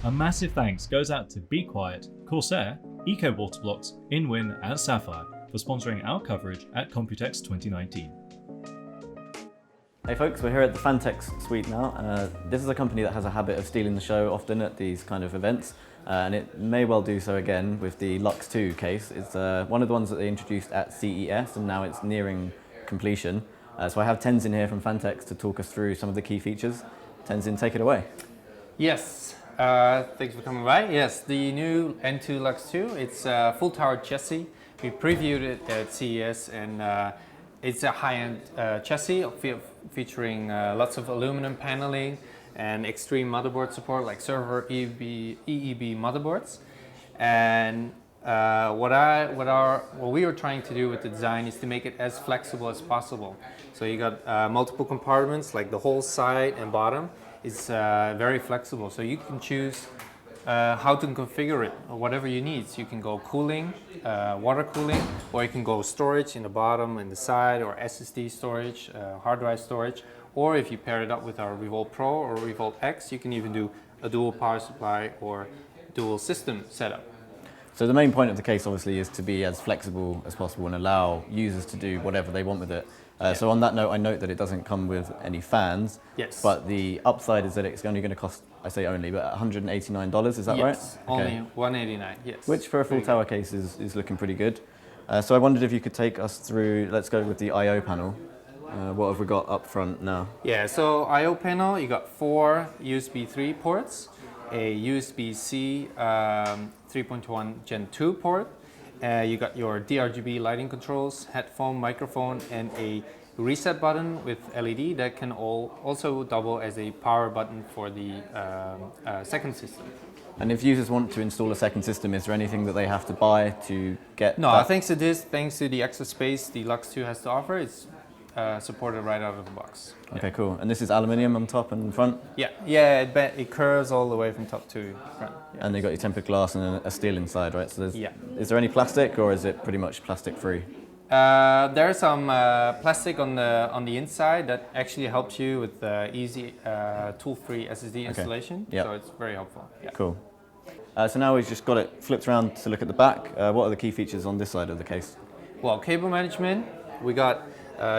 A massive thanks goes out to Be Quiet, Corsair, Eco Waterblocks, InWin and Sapphire for sponsoring our coverage at Computex 2019. Hey folks, we're here at the Phanteks suite now. This is a company that has a habit of stealing the show often at these kind of events, and it may well do so again with the Luxe 2 case. It's one of the ones that they introduced at CES and now it's nearing completion. So I have Tenzin here from Phanteks to talk us through some of the key features. Tenzin, take it away. Yes, thanks for coming by. Yes, the new Enthoo Luxe 2, it's a full tower chassis. We previewed it at CES and it's a high-end chassis featuring lots of aluminum paneling and extreme motherboard support like server EEB motherboards. And what we were trying to do with the design is to make it as flexible as possible. So you got multiple compartments, like the whole side and bottom is very flexible. So you can choose how to configure it, or whatever you need. So you can go cooling, water cooling, or you can go storage in the bottom and the side, or SSD storage, hard drive storage, or if you pair it up with our Evolv Pro or Evolv X, you can even do a dual power supply or dual system setup. So the main point of the case obviously is to be as flexible as possible and allow users to do whatever they want with it. So on that note, I note that it doesn't come with any fans. Yes. But the upside is that it's only going to cost, I say only, but $189, is that right? Yes, only $189, yes. Which for a full tower case is looking pretty good. So I wondered if you could take us through, let's go with the I/O panel. What have we got up front now? Yeah, so I/O panel, you got 4 USB 3 ports, a USB-C 3.1 Gen 2 port. You got your DRGB lighting controls, headphone, microphone, and a reset button with LED that can also double as a power button for the second system. And if users want to install a second system, is there anything that they have to buy to get No, that? thanks to this, thanks to the extra space the Luxe 2 has to offer, it's supported right out of the box. Okay, cool. And this is aluminium on top and front? Yeah, it curves all the way from top to front. Yeah. And they've got your tempered glass and a steel inside, right? So Yeah. Is there any plastic or is it pretty much plastic free? There's some plastic on the inside that actually helps you with easy tool-free SSD installation. Yep. So it's very helpful. Yeah. Cool. So now we've just got it flipped around to look at the back. What are the key features on this side of the case? Well, cable management, we got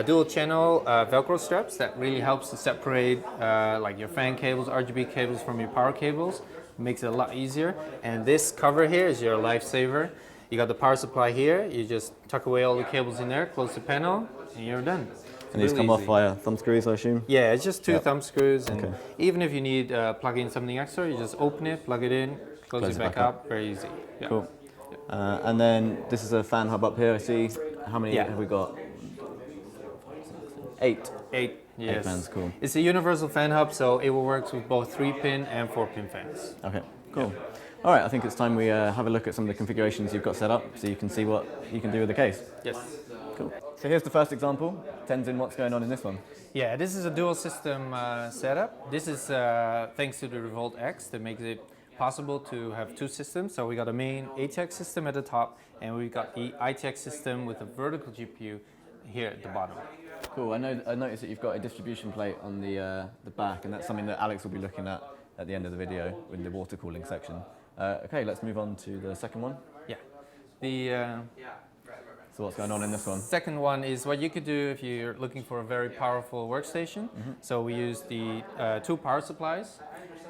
dual channel Velcro straps that really helps to separate like your fan cables, RGB cables from your power cables. Makes it a lot easier. And this cover here is your lifesaver. You got the power supply here. You just tuck away all the cables in there, close the panel, and you're done. And these come off via thumb screws, I assume? Yeah, it's just 2 thumb screws. And Okay. even if you need plug in something extra, you just open it, plug it in, close it back up. Very easy. Yeah. Cool. And then this is a fan hub up here, I see. How many have we got? 8. 8. Yes. 8 fans, cool. It's a universal fan hub, so it will work with both 3-pin and 4-pin fans. Okay, cool. All right, I think it's time we have a look at some of the configurations you've got set up so you can see what you can do with the case. Yes. Cool. So here's the first example. Tenzin, what's going on in this one? Yeah, this is a dual system setup. This is thanks to the Evolv X that makes it possible to have 2 systems. So we got a main ATX system at the top, and we got the ITX system with a vertical GPU here at the bottom. Cool. I noticed that you've got a distribution plate on the back, and that's something that Alex will be looking at the end of the video in the water cooling section. Okay, let's move on to the second one. Yeah. So what's going on in this one? Second one is what you could do if you're looking for a very powerful workstation. So we use the 2 power supplies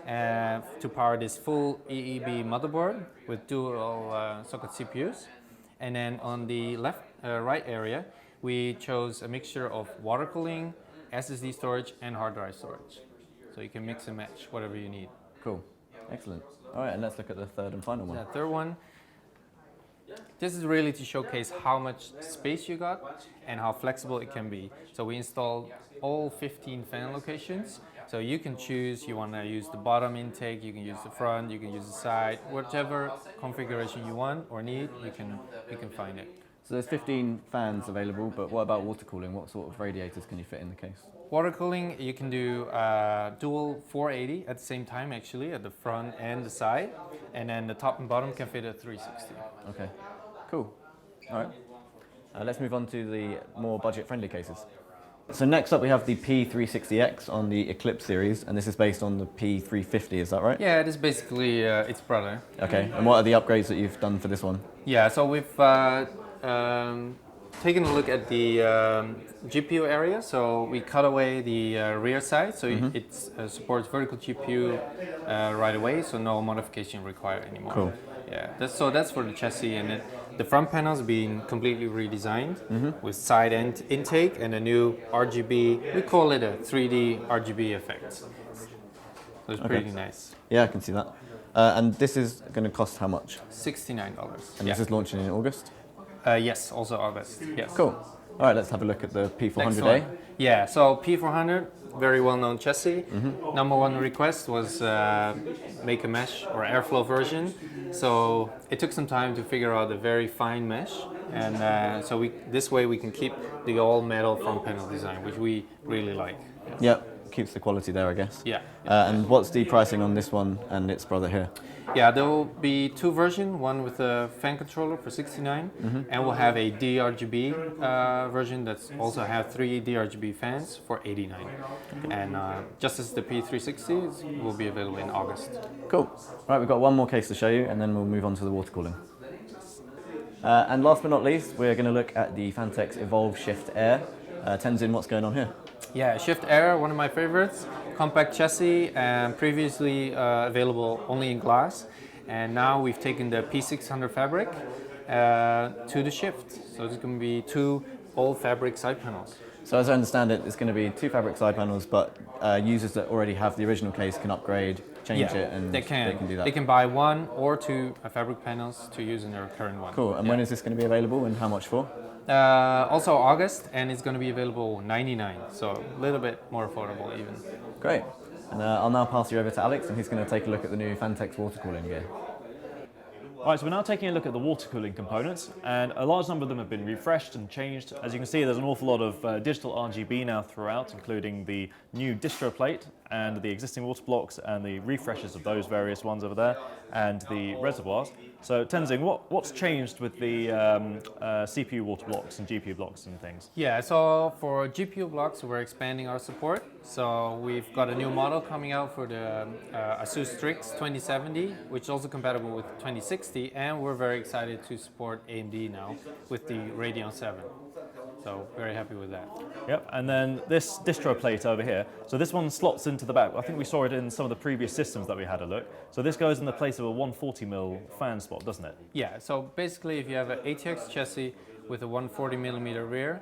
to power this full EEB motherboard with dual socket CPUs. And then on the right area, we chose a mixture of water cooling, SSD storage, and hard drive storage. So you can mix and match whatever you need. Cool. Excellent. All right, and let's look at the third and final one. The third one, this is really to showcase how much space you got and how flexible it can be. So we installed all 15 fan locations. So you can choose, you want to use the bottom intake, you can use the front, you can use the side, whichever configuration you want or need, you can find it. So there's 15 fans available, but what about water cooling? What sort of radiators can you fit in the case? Water cooling, you can do dual 480 at the same time, actually, at the front and the side. And then the top and bottom can fit a 360. Okay, cool. All right. Let's move on to the more budget-friendly cases. So next up we have the P360X on the Eclipse series, and this is based on the P350, is that right? Yeah, it is basically its brother. Okay, and what are the upgrades that you've done for this one? Yeah, so we've taken a look at the GPU area. So we cut away the rear side, so it supports vertical GPU right away, so no modification required anymore. Cool. Yeah, that's for the chassis, and the front panel's been completely redesigned with side end intake and a new RGB. We call it a 3D RGB effect. So it's pretty nice. Yeah, I can see that. And this is going to cost how much? $69. And this is launching in August? Yes, also August. Yes. Cool. All right, let's have a look at the P400A. Yeah, so P400, very well-known chassis. Number one request was make a mesh or airflow version. So it took some time to figure out a very fine mesh, and so this way we can keep the all-metal front panel design, which we really like. Yep, keeps the quality there, I guess. Yeah. And what's the pricing on this one and its brother here? Yeah, there will be two versions, one with a fan controller for 69, and we'll have a DRGB version that's also have 3 DRGB fans for 89. And just as the P360 will be available in August. Cool. Right, we've got one more case to show you, and then we'll move on to the water cooling. And last but not least, we're going to look at the Phanteks Evolv Shift Air. Tenzin, what's going on here? Yeah, Shift Air, one of my favorites. Compact chassis, and previously available only in glass. And now we've taken the P600 fabric to the Shift. So it's going to be 2 all fabric side panels. So as I understand it, it's going to be 2 fabric side panels, but users that already have the original case can upgrade, change it, and they can do that. They can buy 1 or 2 fabric panels to use in their current one. Cool. And when is this going to be available, and how much for? Also August, and it's going to be available $99, so a little bit more affordable even. Great. And I'll now pass you over to Alex, and he's going to take a look at the new Phanteks water cooling gear. Alright, so we're now taking a look at the water cooling components, and a large number of them have been refreshed and changed. As you can see, there's an awful lot of digital RGB now throughout, including the new distro plate and the existing water blocks and the refreshes of those various ones over there, and the reservoirs. So Tenzin, what's changed with the CPU water blocks and GPU blocks and things? Yeah, so for GPU blocks, we're expanding our support. So we've got a new model coming out for the Asus Strix 2070, which is also compatible with 2060, and we're very excited to support AMD now with the Radeon 7. So very happy with that. Yep, and then this distro plate over here. So this one slots into the back. I think we saw it in some of the previous systems that we had a look. So this goes in the place of a 140mm fan spot, doesn't it? Yeah, so basically if you have an ATX chassis with a 140mm rear,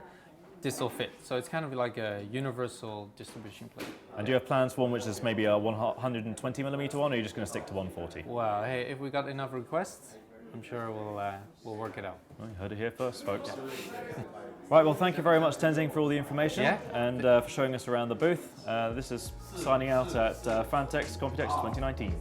this will fit. So it's kind of like a universal distribution plate. And do you have plans for one which is maybe a 120mm one, or are you just going to stick to 140? Well, hey, if we got enough requests, I'm sure we'll work it out. Well, you heard it here first, folks. Right, well, thank you very much, Tenzin, for all the information and for showing us around the booth. This is signing out at Phanteks Computex 2019.